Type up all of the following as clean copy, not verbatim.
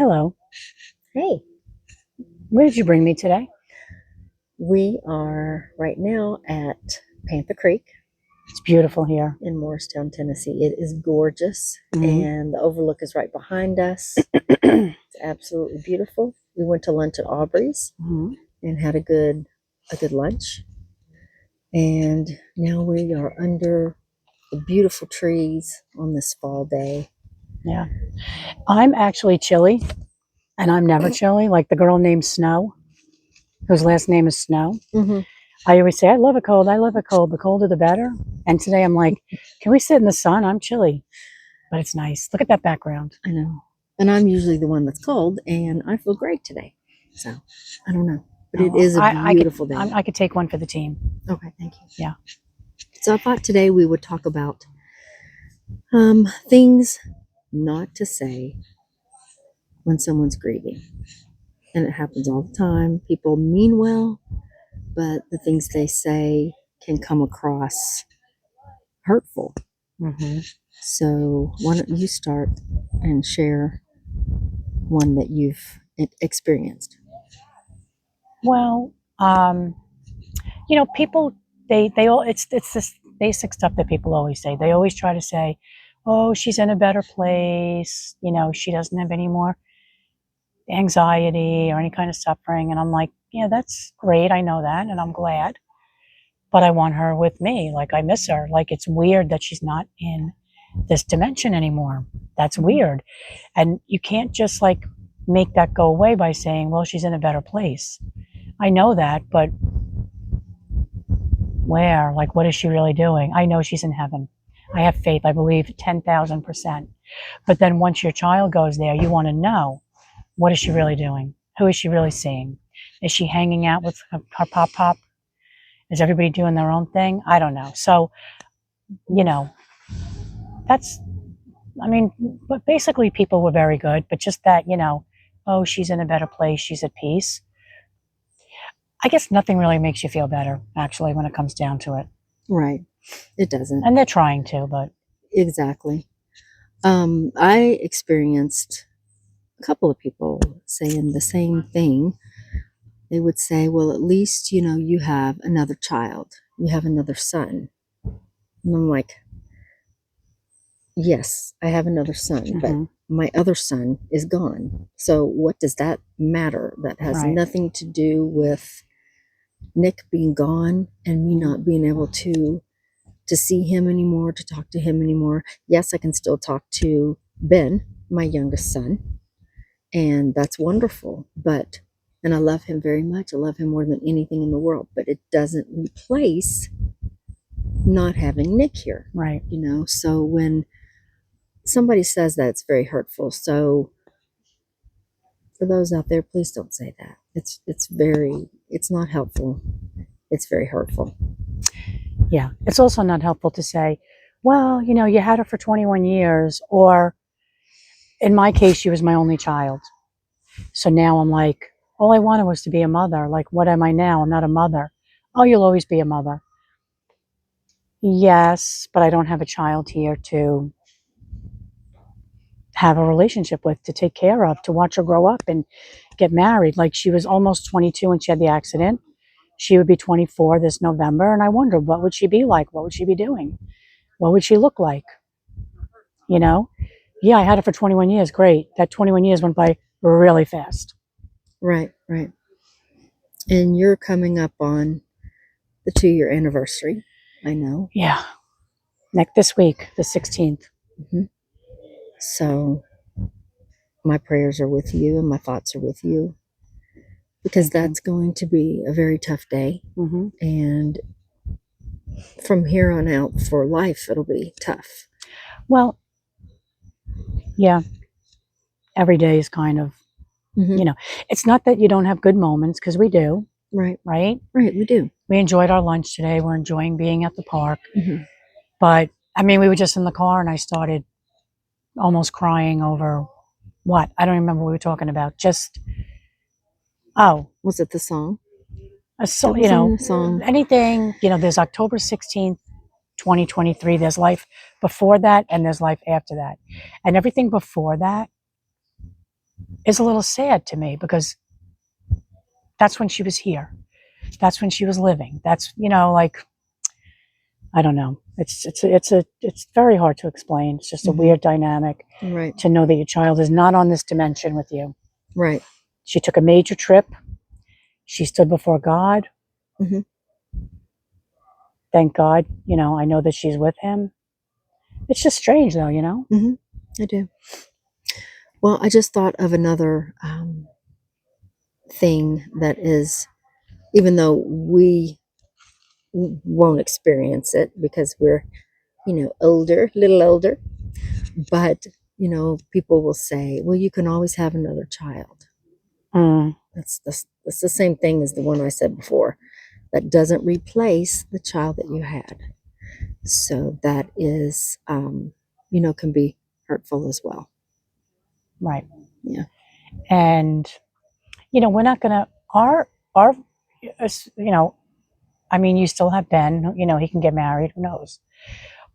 Hello. Hey, Where did you bring me today? we are right now at Panther Creek It's beautiful here. in Morristown, Tennessee. It is gorgeous, hmm and the overlook is right behind us. It's absolutely beautiful. We went to lunch at Aubrey's hmm and had a good lunch, and now we are under the beautiful trees on this fall day. Yeah. I'm actually chilly, and I'm never chilly, like the girl named Snow, whose last name is Snow. Hmm. I always say, I love a cold. I love a cold. The colder, the better. And today I'm like, can we sit in the sun? I'm chilly, but it's nice. Look at that background. I know, and I'm usually the one that's cold, and I feel great today. So I don't know, but Oh, it well, is a beautiful day. I could take one for the team. Okay, thank you. Yeah. So I thought today we would talk about things not to say when someone's grieving. And it happens all the time. People mean well, but the things they say can come across hurtful. hmm So why don't you start and share one that you've experienced? Well, people they all it's this basic stuff that people always say. They always try to say, "Oh, she's in a better place. She doesn't have any more anxiety or any kind of suffering." And I'm like, "Yeah, that's great. I know that, and I'm glad. But I want her with me. Like I miss her. Like it's weird that she's not in this dimension anymore. That's weird, and you can't just like make that go away by saying, "Well, she's in a better place." I know that, but where? Like, what is she really doing? I know she's in heaven. I have faith. I believe 10,000%. But then once your child goes there, you want to know, what is she really doing? Who is she really seeing? Is she hanging out with her pop pop? Is everybody doing their own thing? I don't know. So, you know, that's, I mean, but basically people were very good, but just that, oh, she's in a better place. She's at peace. I guess nothing really makes you feel better, actually, when it comes down to it. Right. It doesn't. And they're trying to, but Exactly. I experienced a couple of people saying the same thing. They would say, well, at least, you have another child, you have another son. And I'm like, yes, I have another son, but hmm my other son is gone. So what does that matter? That has right. nothing to do with Nick being gone and me not being able to see him anymore, to talk to him anymore. Yes, I can still talk to Ben, my youngest son, and that's wonderful. And I love him very much. I love him more than anything in the world, but it doesn't replace not having Nick here, Right. So when somebody says that, it's very hurtful. So for those out there, please don't say that. It's not helpful. It's very hurtful. Yeah. It's also not helpful to say, well, you had her for 21 years, or in my case, she was my only child. So now I'm like, all I wanted was to be a mother. Like, what am I now? I'm not a mother. Oh, you'll always be a mother. Yes, but I don't have a child here to have a relationship with, to take care of, to watch her grow up and get married. Like, she was almost 22 when she had the accident. She would be 24 this November. And I wondered, what would she be like? What would she be doing? What would she look like? You know? Yeah, I had it for 21 years. Great. That 21 years went by really fast. Right, right. And you're coming up on the 2-year anniversary. I know. Yeah. Next this week, the 16th. Hmm. So my prayers are with you and my thoughts are with you, because Thank you. that's going to be a very tough day. hmm And from here on out for life, it'll be tough. Well, yeah, every day is kind of, Hmm. it's not that you don't have good moments, because we do, Right, right? right. We do. We enjoyed our lunch today. We're enjoying being at the park. Hmm. But I mean, we were just in the car and I started almost crying over what? I don't remember what we were talking about. Just, oh, Was it the song? so, It was in the song. anything, there's October 16th, 2023. There's life before that and there's life after that. And everything before that is a little sad to me because that's when she was here. That's when she was living. That's, like, I don't know. It's very hard to explain. It's just a Mhm. weird dynamic Right. to know that your child is not on this dimension with you. Right. She took a major trip. She stood before God. Mhm. Thank God, I know that she's with him. It's just strange though, Mhm. I do. Well, I just thought of another thing that is, even though we won't experience it because we're, older, little older, but, people will say, well, you can always have another child. Mm, That's the same thing as the one I said before. That doesn't replace the child that you had. So that is, can be hurtful as well. right. Yeah. And, we're not going to, our, you know, I mean, you still have Ben, he can get married, who knows?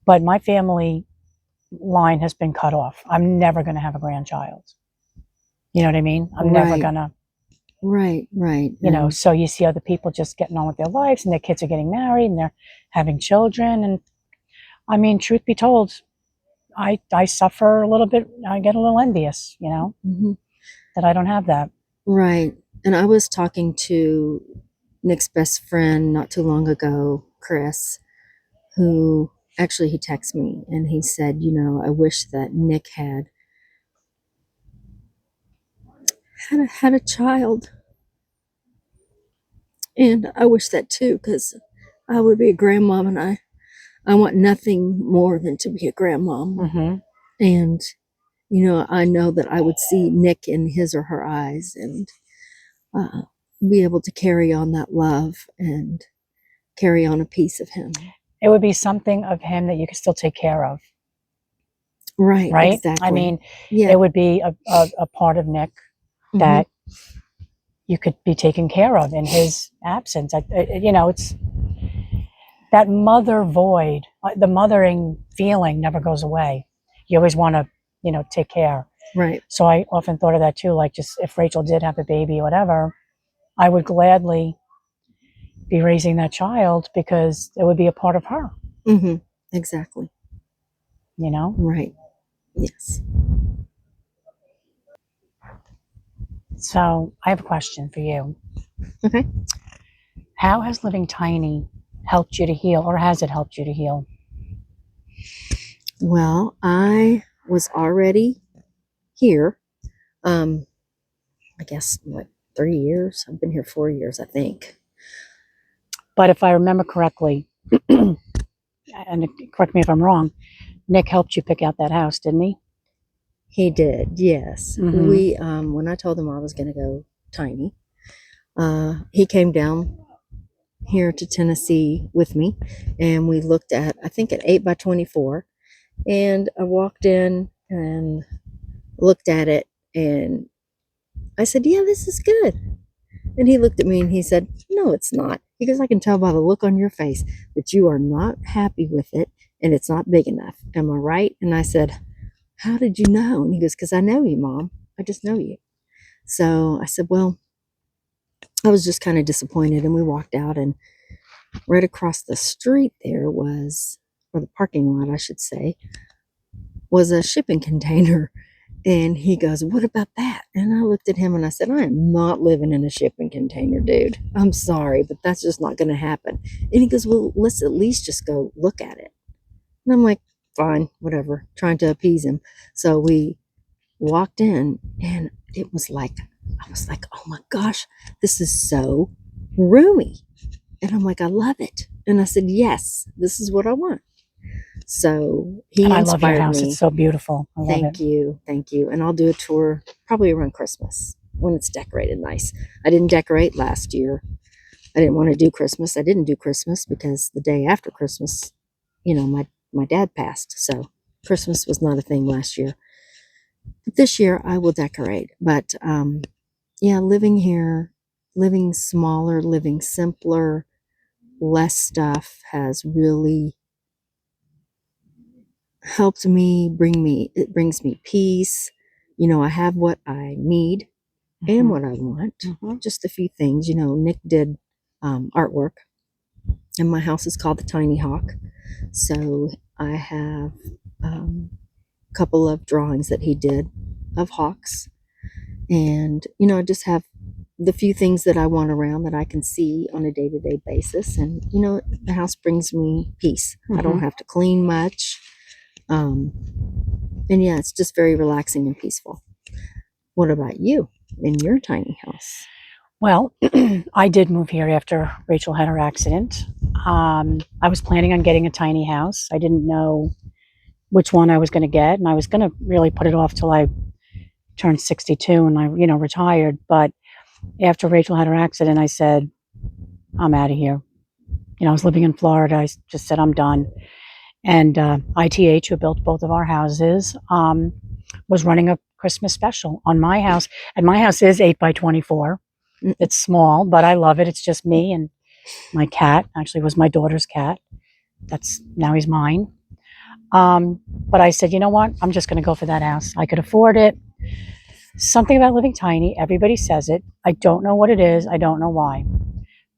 But my family line has been cut off. I'm never going to have a grandchild. You know what I mean? I'm never Right. going to, Right. Right. And so you see other people just getting on with their lives and their kids are getting married and they're having children. And I mean, truth be told, I suffer a little bit. I get a little envious, mhm. that I don't have that. Right. And I was talking to Nick's best friend not too long ago, Chris, who actually he texted me and he said, I wish that Nick had a child. And I wish that too, because I would be a grandmom and I want nothing more than to be a grandmom. Hmm. And, I know that I would see Nick in his or her eyes and uh, be able to carry on that love and carry on a piece of him. It would be something of him that you could still take care of, Right, right? I exactly. mean, Yeah. it would be a part of Nick Hmm. that you could be taken care of in his absence. It's that mother void, the mothering feeling never goes away. You always want to, take care. Right. So I often thought of that too. Like, just if Rachel did have a baby or whatever, I would gladly be raising that child because it would be a part of her, Hmm. Exactly. you know? Right. Yes. So I have a question for you. Okay. How has living tiny helped you to heal, or has it helped you to heal? Well, I was already here. Um, I guess what, 3 years? I've been here 4 years, I think. But if I remember correctly, and correct me if I'm wrong, Nick helped you pick out that house, didn't he? He did, yes. Mm-hmm. We when I told him I was gonna go tiny, he came down here to Tennessee with me and we looked at, I think, an 8 by 24, and I walked in and looked at it and I said, yeah, this is good. And he looked at me and he said, no, it's not. He goes, I can tell by the look on your face that you are not happy with it and it's not big enough. Am I right? And I said, how did you know? And he goes, because I know you, Mom. I just know you. So I said, well, I was just kind of disappointed. And we walked out, and right across the street there was, or the parking lot, I should say, was a shipping container. And he goes, what about that? And I looked at him and I said, I am not living in a shipping container, dude. I'm sorry, but that's just not going to happen. And he goes, well, let's at least just go look at it. And I'm like, fine, whatever, trying to appease him. So we walked in, and it was like, I was like, oh my gosh, this is so roomy. And I'm like, I love it. And I said, yes, this is what I want. So And he I love your inspired house. It's me. so beautiful. I love it. Thank you. Thank you. And I'll do a tour probably around Christmas when it's decorated nice. I didn't decorate last year. I didn't want to do Christmas. I didn't do Christmas because the day after Christmas, my dad passed. So Christmas was not a thing last year. But this year I will decorate. But yeah, living here, living smaller, living simpler, less stuff has really helped me. It brings me peace. You know, I have what I need and Mhm. what I want. Mhm. Just a few things. You know, Nick did artwork, and my house is called the Tiny Hawk. So I have a couple of drawings that he did of hawks. And, you know, I just have the few things that I want around that I can see on a day to day basis. And, you know, the house brings me peace. I don't Mhm. have to clean much. And yeah, it's just very relaxing and peaceful. What about you in your tiny house? Well, I did move here after Rachel had her accident. I was planning on getting a tiny house. I didn't know which one I was going to get, and I was going to really put it off till I turned 62 and I, retired. But after Rachel had her accident, I said, I'm out of here. I was living in Florida. I just said, I'm done. And ITH, who built both of our houses, was running a Christmas special on my house. And my house is 8 by 24. It's small, but I love it. It's just me and my cat. Actually, was my daughter's cat. Now he's mine. But I said, you know what? I'm just going to go for that house. I could afford it. Something about living tiny. Everybody says it. I don't know what it is. I don't know why.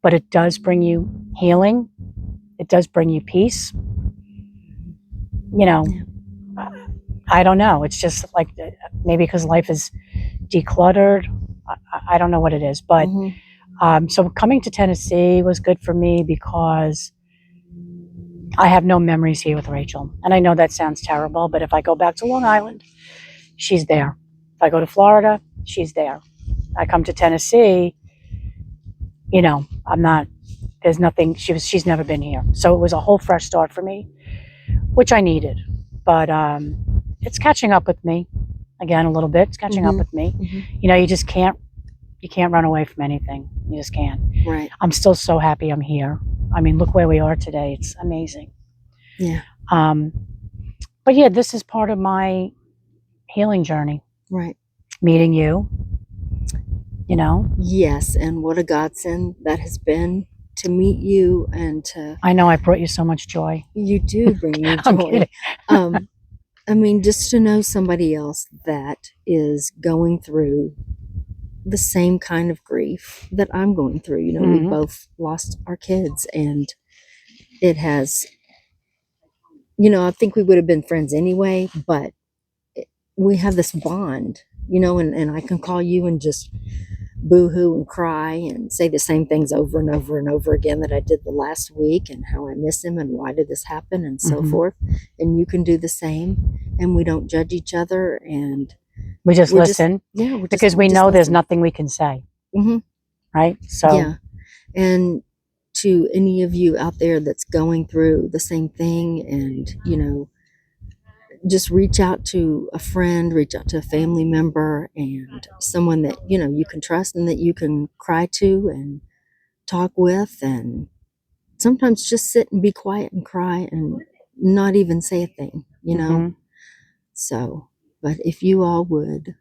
But it does bring you healing. It does bring you peace. You know, I don't know. It's just like maybe because life is decluttered. I don't know what it is. But so coming to Tennessee was good for me because I have no memories here with Rachel. And I know that sounds terrible, but if I go back to Long Island, she's there. If I go to Florida, she's there. I come to Tennessee, I'm not, there's nothing, she's never been here. So it was a whole fresh start for me, which I needed. But it's catching up with me again a little bit. It's catching up with me. You can't run away from anything. You just can't. Right. I'm still so happy I'm here. I mean, look where we are today. It's amazing. Yeah. But yeah, this is part of my healing journey. Right. Meeting you, Yes, and what a godsend that has been to meet you and to. I know I brought you so much joy. You do bring me I'm joy. kidding. I mean, just to know somebody else that is going through the same kind of grief that I'm going through. You know, we both lost our kids, and it has, I think we would have been friends anyway, but we have this bond, and I can call you and just boo-hoo and cry and say the same things over and over and over again that I did the last week, and how I miss him and why did this happen and so forth. And you can do the same, and we don't judge each other, and we just listen. Because we know there's nothing we can say. Right? So yeah. And to any of you out there that's going through the same thing, and just reach out to a friend, reach out to a family member, and someone that you can trust and that you can cry to and talk with, and sometimes just sit and be quiet and cry and not even say a thing. So, but if you all would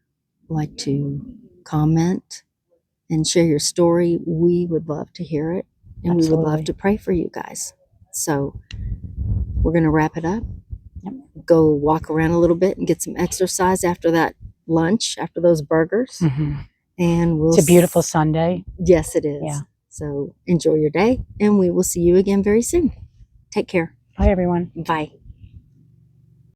like to comment and share your story, we would love to hear it, and we would love to pray for you guys. So we're going to wrap it up. Go walk around a little bit and get some exercise after that lunch, after those burgers. And it's a beautiful Sunday. Yes, it is. Yeah. So enjoy your day, and we will see you again very soon. Take care. Bye, everyone. Bye.